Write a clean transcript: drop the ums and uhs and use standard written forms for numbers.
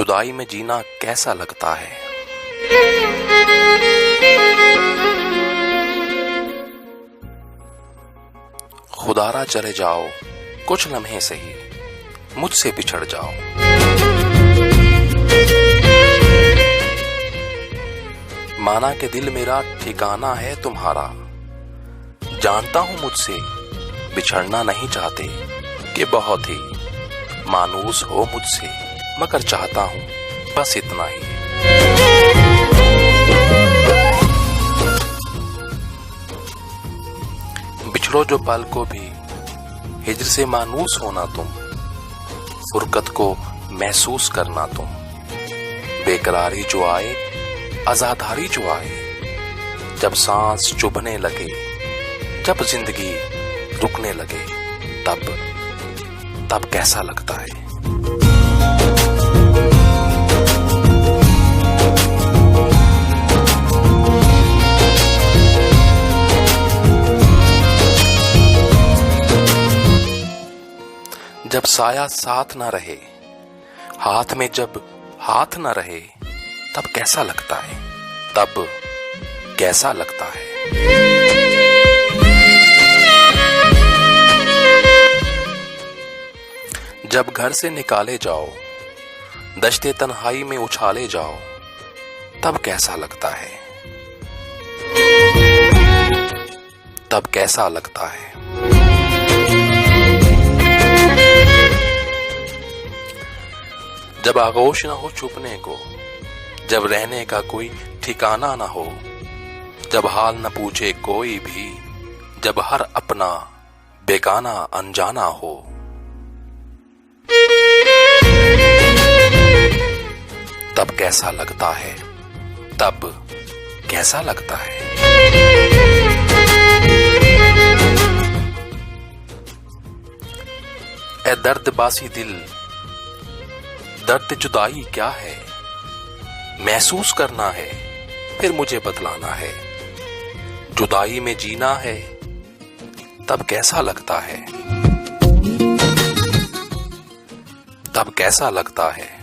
जुदाई में जीना कैसा लगता है। खुदारा चले जाओ कुछ लम्हे सही, मुझसे बिछड़ जाओ। माना कि दिल मेरा ठिकाना है तुम्हारा, जानता हूं मुझसे बिछड़ना नहीं चाहते, कि बहुत ही मानूस हो मुझसे, मगर चाहता हूं बस इतना ही। बिछड़ो जो पल को भी हिज्र से मानूस होना तुम, फुरकत को महसूस करना तुम। बेकरारी जो आए आजादारी जो आए, जब सांस चुभने लगे, जब जिंदगी रुकने लगे, तब कैसा लगता है। जब साया साथ ना रहे, हाथ में जब हाथ ना रहे, तब कैसा लगता है, तब कैसा लगता है। जब घर से निकाले जाओ, दश्ते तन्हाई में उछाले जाओ, तब कैसा लगता है, तब कैसा लगता है। जब आगोश ना हो छुपने को, जब रहने का कोई ठिकाना ना हो, जब हाल न पूछे कोई भी, जब हर अपना बेगाना अनजाना हो, तब कैसा लगता है, तब कैसा लगता है। ए दर्द बासी दिल, दर्द जुदाई क्या है, महसूस करना है फिर मुझे बतलाना है। जुदाई में जीना है तब कैसा लगता है, तब कैसा लगता है।